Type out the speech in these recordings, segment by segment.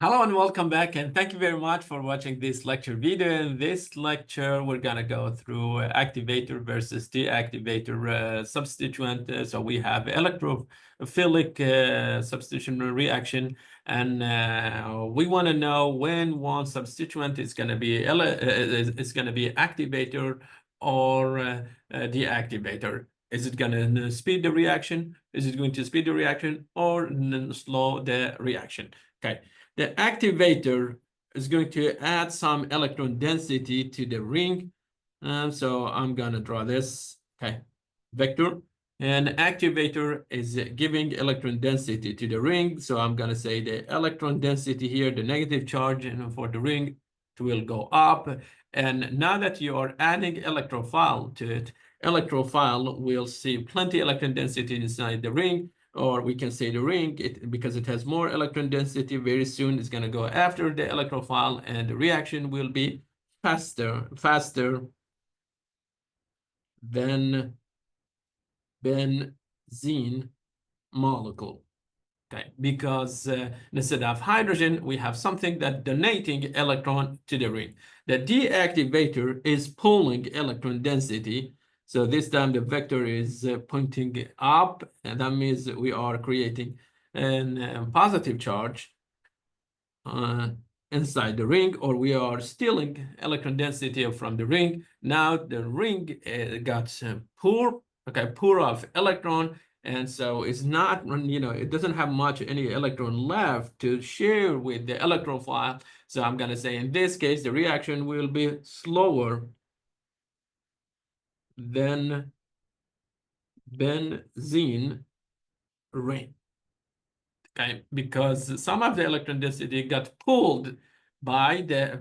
Hello and welcome back, and thank you very much for watching this lecture video. In this lecture, we're gonna go through activator versus deactivator substituent. So we have electrophilic substitution reaction, and we want to know when one substituent is gonna be activator or deactivator. Is it gonna speed the reaction? Is it going to speed the reaction or slow the reaction? Okay. The activator is going to add some electron density to the ring. So I'm going to draw this vector. And activator is giving electron density to the ring. So I'm going to say the electron density here, the negative charge for the ring, it will go up. And now that you are adding electrophile to it, electrophile will see plenty electron density inside the ring, or we can say the ring, because it has more electron density. Very soon it's going to go after the electrophile, and the reaction will be faster than benzene molecule. Okay, because instead of hydrogen, we have something that donating electron to the ring. The deactivator is pulling electron density. So this time the vector is pointing up, and that means we are creating a positive charge inside the ring, or we are stealing electron density from the ring. Now the ring got poor of electron, and so it's not, it doesn't have much any electron left to share with the electrophile. So I'm going to say in this case, the reaction will be slower than benzene ring. Okay, because some of the electron density got pulled by the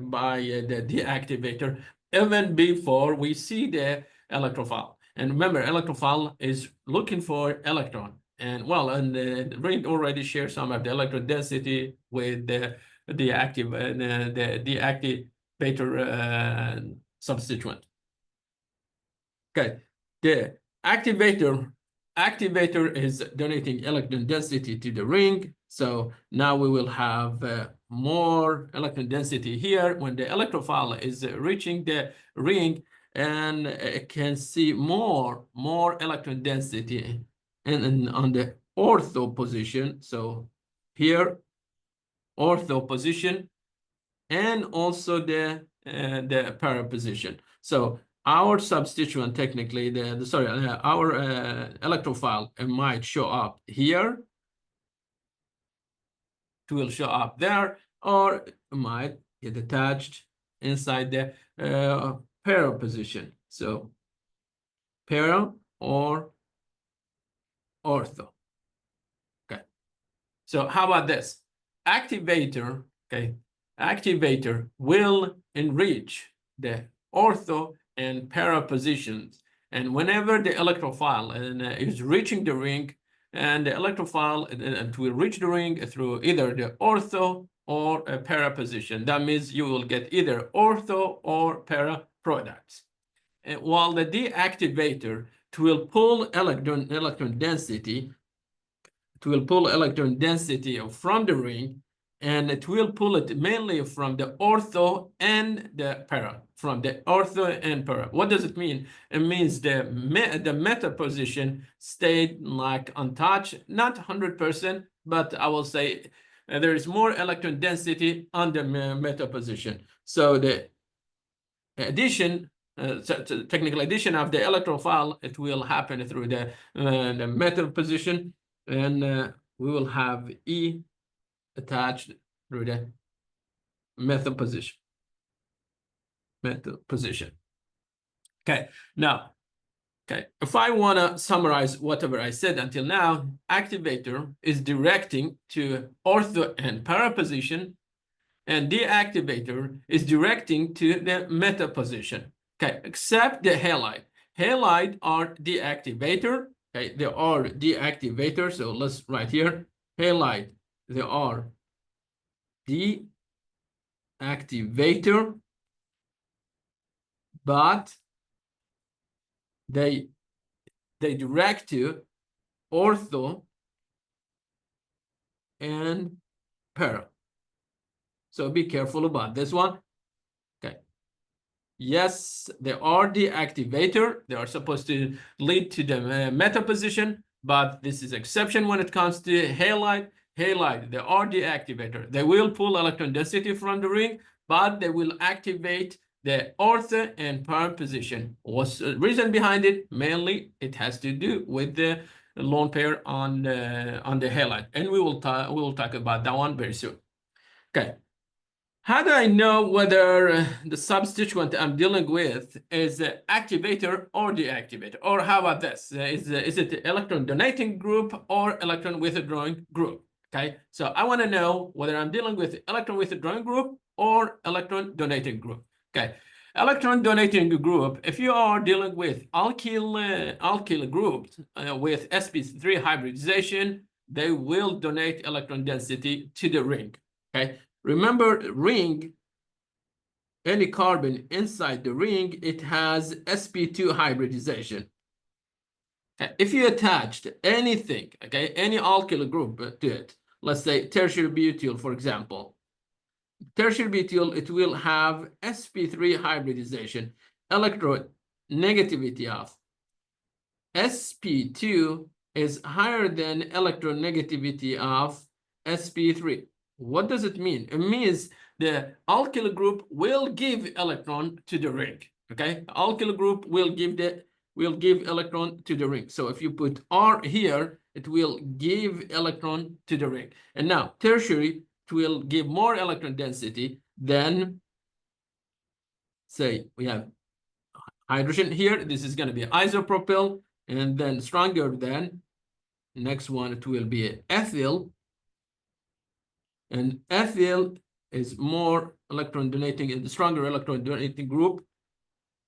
deactivator even before we see the electrophile. And remember, electrophile is looking for electron. And well, and the ring already shares some of the electron density with the deactivator substituent. Okay, the activator is donating electron density to the ring. So now we will have more electron density here when the electrophile is reaching the ring, and it can see more electron density and on the ortho position. So here, ortho position, and also the para position. So our substituent, technically, our electrophile might show up here. It will show up there, or it might get attached inside the para position. So para or ortho. Okay. So how about this? Activator, activator will enrich the ortho and para positions. And whenever the electrophile is reaching the ring, and the electrophile it will reach the ring through either the ortho or a para position. That means you will get either ortho or para products. And while the deactivator, it will pull electron density. It will pull electron density from the ring, and it will pull it mainly from the ortho and the para, from the ortho and para. What does it mean? It means the meta position stayed like untouched, not 100%, but I will say there is more electron density on the meta position. So the addition, technical addition of the electrophile, it will happen through the meta position, and we will have E attached through the method position. Okay, now, if I want to summarize whatever I said until now, activator is directing to ortho and para position, and deactivator is directing to the meta position. Okay, except the halide. Halide are deactivator. Okay, they are deactivator. So let's write here, halide, they are deactivator, but they direct to ortho and para. So be careful about this one. Okay. Yes, they are the activator. They are supposed to lead to the meta position, but this is exception when it comes to halide. Halide, they are the activator. They will pull electron density from the ring, but they will activate the ortho and paired position. What's the reason behind it? Mainly, it has to do with the lone pair on the halide, and we will talk about that one very soon. Okay. How do I know whether the substituent I'm dealing with is the activator or deactivator? Or how about this? Is it the electron donating group or electron withdrawing group? Okay, so I want to know whether I'm dealing with electron withdrawing group or electron donating group. Okay, electron donating group, if you are dealing with alkyl groups with sp3 hybridization, they will donate electron density to the ring. Okay. Remember, ring, any carbon inside the ring, it has sp2 hybridization. Okay. If you attached anything, okay, any alkyl group to it, let's say tertiary butyl, for example, tertiary butyl, it will have sp3 hybridization. Electronegativity of sp2 is higher than electronegativity of sp3. What does it mean? It means the alkyl group will give electron to the ring. Okay, alkyl group will give electron to the ring. So if you put R here, it will give electron to the ring. And now tertiary, it will give more electron density than, say, we have hydrogen here. This is going to be isopropyl, and then stronger than. Next one, it will be ethyl. And ethyl is more electron donating, the stronger electron donating group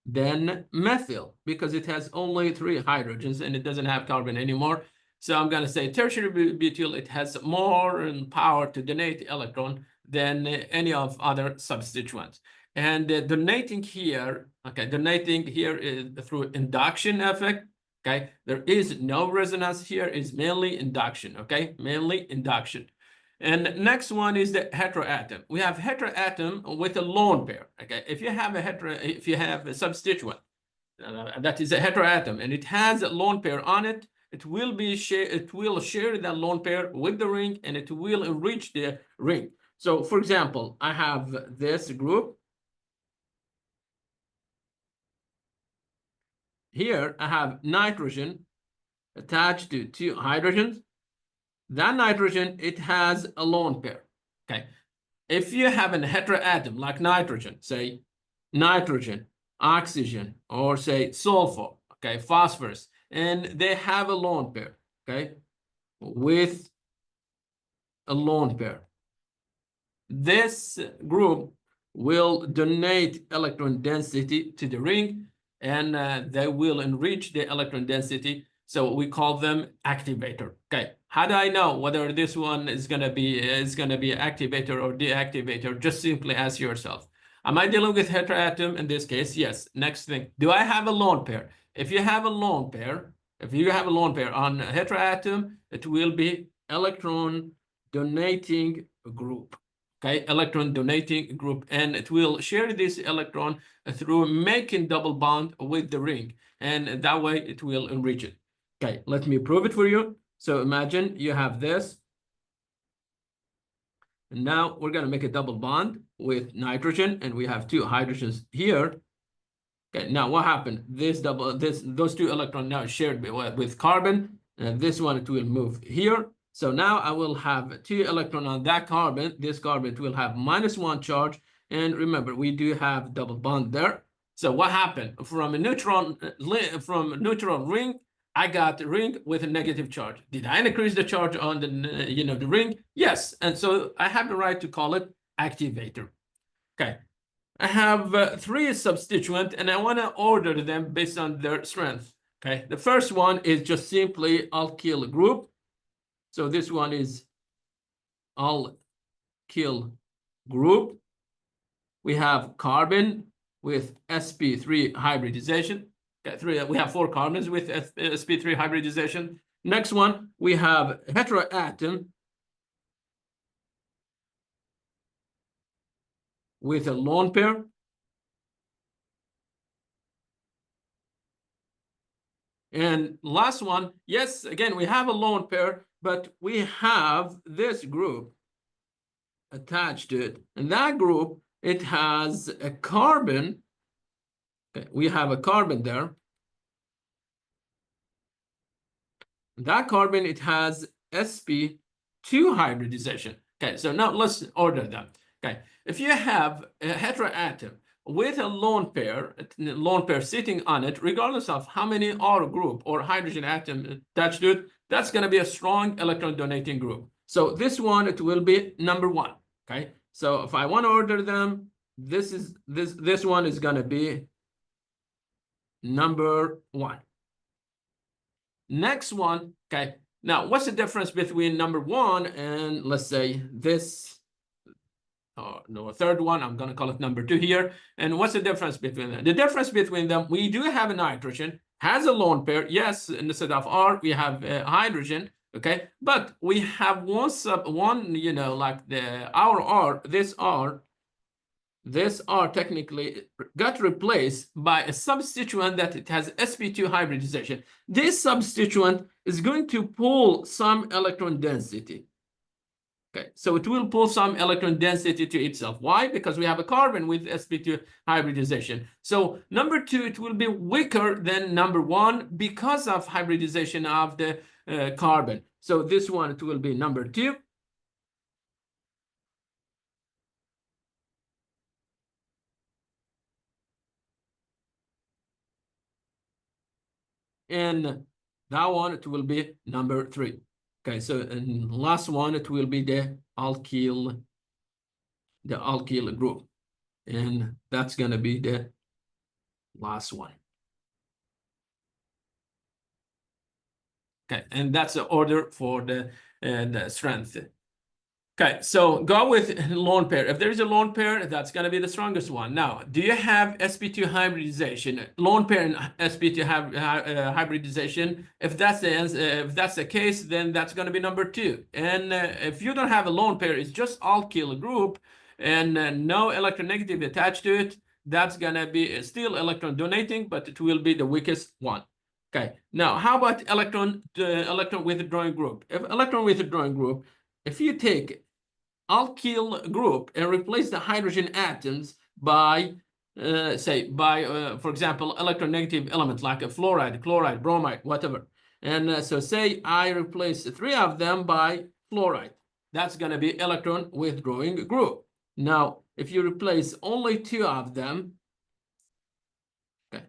than methyl, because it has only 3 hydrogens and it doesn't have carbon anymore. So I'm going to say tertiary butyl, it has more power to donate electron than any of other substituents. And donating here, okay, donating here is through induction effect. Okay, there is no resonance here, is mainly induction. Okay, mainly induction. And next one is the heteroatom. We have heteroatom with a lone pair. Okay, if you have a substituent that is a heteroatom and it has a lone pair on it, it will share that lone pair with the ring and it will enrich the ring. So, for example, I have this group. Here I have nitrogen attached to 2 hydrogens. That nitrogen, it has a lone pair. Okay. If you have a heteroatom like nitrogen, say nitrogen, oxygen, or say sulfur, okay, phosphorus, and they have a lone pair, okay, with a lone pair. This group will donate electron density to the ring, and they will enrich the electron density. So we call them activator. Okay. How do I know whether this one is gonna be activator or deactivator? Just simply ask yourself. Am I dealing with heteroatom in this case? Yes. Next thing. Do I have a lone pair? If you have a lone pair on heteroatom, it will be electron donating group. Okay, electron donating group, and it will share this electron through making double bond with the ring, and that way it will enrich it. Okay, let me prove it for you. So imagine you have this, and now we're going to make a double bond with nitrogen, and we have 2 hydrogens here. Okay, now what happened? Those 2 electrons now shared with carbon, and this one, it will move here. So now I will have 2 electrons on that carbon. This carbon will have -1 charge. And remember, we do have double bond there. So what happened? From a neutron ring, I got a ring with a negative charge. Did I increase the charge on the ring? Yes. And so I have the right to call it activator. Okay. I have 3 substituents, and I want to order them based on their strength. Okay. The first one is just simply alkyl group. So this one is alkyl group. We have carbon with sp3 hybridization. Okay, we have 4 carbons with sp3 hybridization. Next one, we have heteroatom with a lone pair. And last one, yes, again, we have a lone pair, but we have this group attached to it. And that group, it has a carbon. Okay, we have a carbon there. That carbon, it has sp2 hybridization. Okay, so now let's order them. Okay, if you have a heteroatom with a lone pair sitting on it, regardless of how many R group or hydrogen atom attached to it, that's going to be a strong electron donating group. So this one, it will be number 1. Okay, so if I want to order them, this one is going to be number 1. Next one, okay. Now, what's the difference between number 1 and, let's say, this? Oh, no, third one, I'm going to call it number 2 here. And what's the difference between them? The difference between them, we do have a nitrogen, has a lone pair. Yes, instead of R, we have hydrogen, okay? But we have one, you know, like our R, this R technically got replaced by a substituent that it has sp2 hybridization. This substituent is going to pull some electron density. Okay, so it will pull some electron density to itself. Why? Because we have a carbon with sp2 hybridization. So number 2, it will be weaker than number 1 because of hybridization of the carbon. So this one, it will be number 2. And that one, it will be number 3. Okay, so and last one, it will be the alkyl group. And that's going to be the last one. Okay, and that's the order for the strength. Okay, so go with lone pair. If there is a lone pair, that's going to be the strongest one. Now, do you have sp2 hybridization? Lone pair and sp2 hybridization. If that's the case, then that's going to be number 2. And if you don't have a lone pair, it's just alkyl group and no electronegative attached to it, that's going to be still electron donating, but it will be the weakest one. Okay. Now, how about electron withdrawing group? If electron withdrawing group, if you take alkyl group and replace the hydrogen atoms by, for example, electronegative element like a fluoride, chloride, bromide, whatever. And so say I replace 3 of them by fluoride. That's going to be electron withdrawing group. Now, if you replace only 2 of them, okay,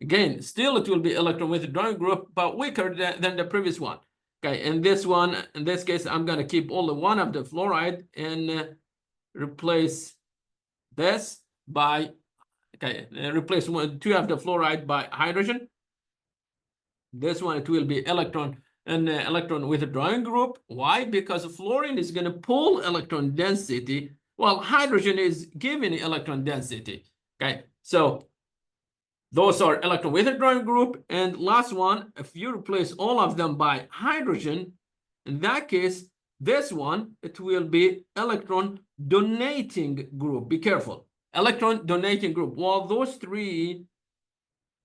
again, still it will be electron withdrawing group, but weaker than the previous one. Okay, and this one, in this case, I'm going to keep only 1 of the fluoride and replace this by, okay, replace 2 of the fluoride by hydrogen. This one, it will be electron withdrawing group. Why? Because fluorine is going to pull electron density, while hydrogen is giving electron density. Okay, so those are electron withdrawing group. And last one, if you replace all of them by hydrogen, in that case, this one, it will be electron donating group. Be careful. Electron donating group. While those 3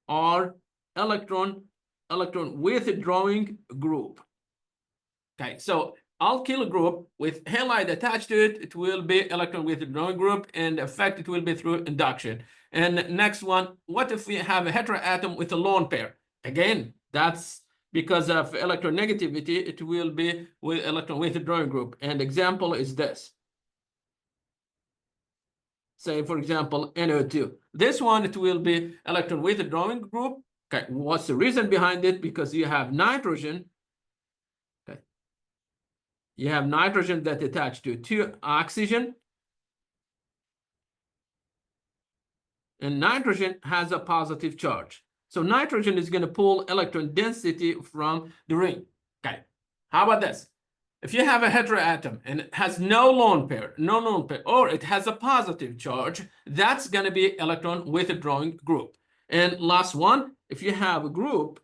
are electron withdrawing group. Okay, so alkyl group with halide attached to it, it will be electron withdrawing group, and effect it will be through induction. And next one, what if we have a heteroatom with a lone pair? Again, that's because of electronegativity, it will be with electron withdrawing group. And example is this. Say, for example, NO2. This one, it will be electron withdrawing group. Okay, what's the reason behind it? Because you have nitrogen. Okay, you have nitrogen that attached to 2 oxygen. And nitrogen has a positive charge. So nitrogen is going to pull electron density from the ring. Okay, how about this? If you have a heteroatom and it has no lone pair, or it has a positive charge, that's going to be electron withdrawing group. And last one, if you have a group,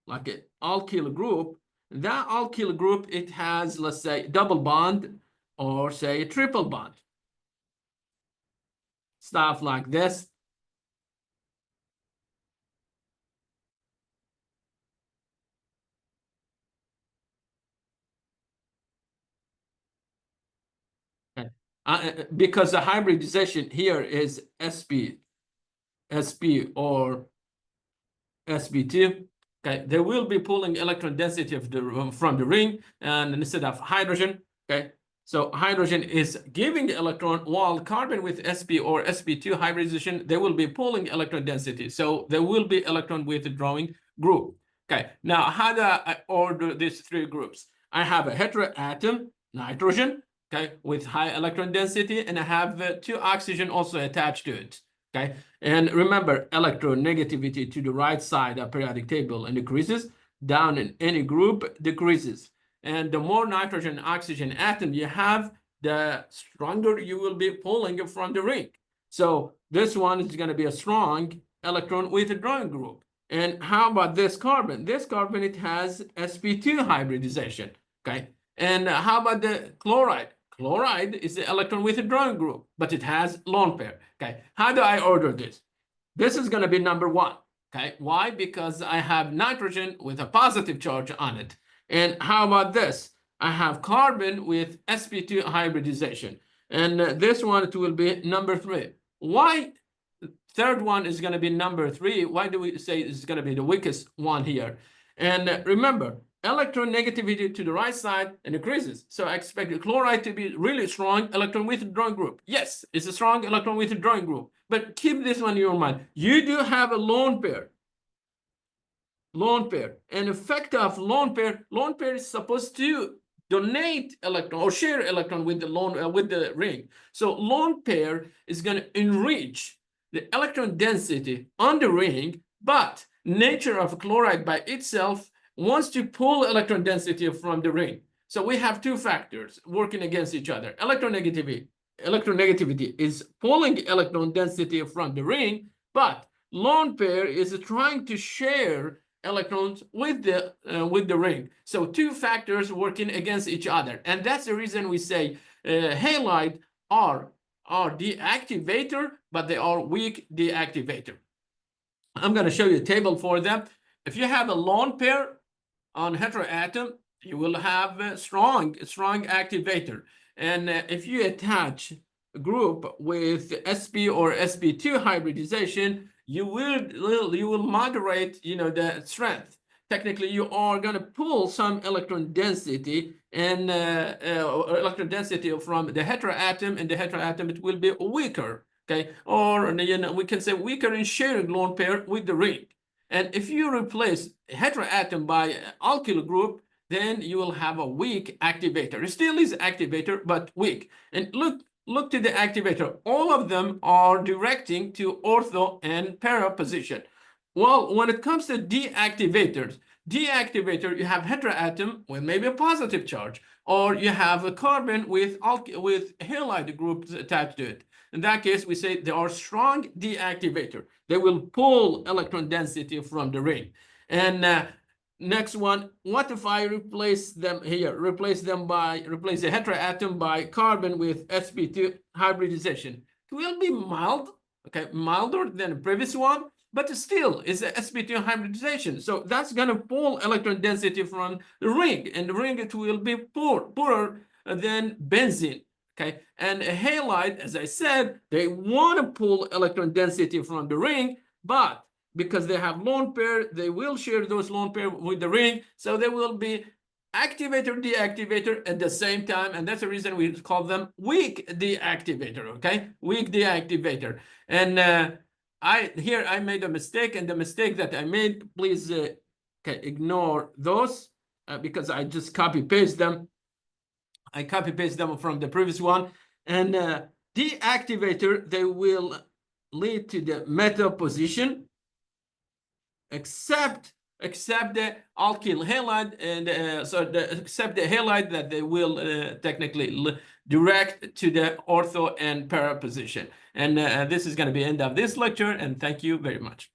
like an alkyl group, that alkyl group, it has, let's say, double bond or say triple bond. stuff like this. Okay. Because the hybridization here is sp or sp2. Okay, they will be pulling electron density of from the ring, and instead of hydrogen. Okay, so hydrogen is giving electron, while carbon with sp or sp2 hybridization, they will be pulling electron density. So there will be electron withdrawing group. Okay, now how do I order these three groups? I have a heteroatom, nitrogen, okay, with high electron density, and I have two oxygen also attached to it. Okay, and remember, electronegativity to the right side of periodic table increases, down in any group decreases. And the more nitrogen oxygen atom you have, the stronger you will be pulling from the ring. So this one is going to be a strong electron withdrawing group. And how about this carbon? This carbon, it has sp2 hybridization. Okay, and how about the chloride? Chloride is the electron withdrawing group, but it has lone pair. Okay, how do I order this? This is going to be number one. Okay, why? Because I have nitrogen with a positive charge on it. And how about this? I have carbon with sp2 hybridization. And this one, it will be number three. Why? Third one is going to be number three. Why do we say it's going to be the weakest one here? And remember, electron negativity to the right side increases. So I expect the chloride to be really strong electron withdrawing group. Yes, it's a strong electron withdrawing group. But keep this one in your mind. You do have a lone pair. Lone pair. An effect of lone pair is supposed to donate electron or share electron with the with the ring. So lone pair is going to enrich the electron density on the ring, but nature of chloride by itself wants to pull electron density from the ring. So we have two factors working against each other. Electronegativity is pulling electron density from the ring, but lone pair is trying to share electrons with the ring. So two factors working against each other, and that's the reason we say halide are deactivator, but they are weak deactivator. I'm going to show you a table for them. If you have a lone pair on heteroatom, you will have a strong activator. And if you attach a group with sp or sp2 hybridization, you will moderate, the strength. Technically, you are going to pull some electron density and electron density from the heteroatom, and the heteroatom, it will be weaker. Okay, or we can say weaker in sharing lone pair with the ring. And if you replace heteroatom by alkyl group, then you will have a weak activator. It still is activator, but weak. And look to the activator. All of them are directing to ortho and para position. Well, when it comes to deactivators, you have heteroatom with maybe a positive charge, or you have a carbon with halide groups attached to it. In that case, we say they are strong deactivator. They will pull electron density from the ring. And next one, what if I replace them here? Replace the heteroatom by carbon with sp2 hybridization. It will be mild, okay, milder than the previous one, but still is a sp2 hybridization. So that's going to pull electron density from the ring, and the ring, it will be poorer than benzene. Okay, and a halide, as I said, they want to pull electron density from the ring, but because they have lone pair, they will share those lone pair with the ring, so they will be activator, deactivator at the same time, and that's the reason we call them weak deactivator. Okay, weak deactivator. And I made a mistake, and the mistake that I made, please ignore those because I just copy paste them. I copy paste them from the previous one. And deactivator, they will lead to the meta position, except the alkyl halide, and except the halide, that they will technically direct to the ortho and para position. And this is going to be end of this lecture, and thank you very much.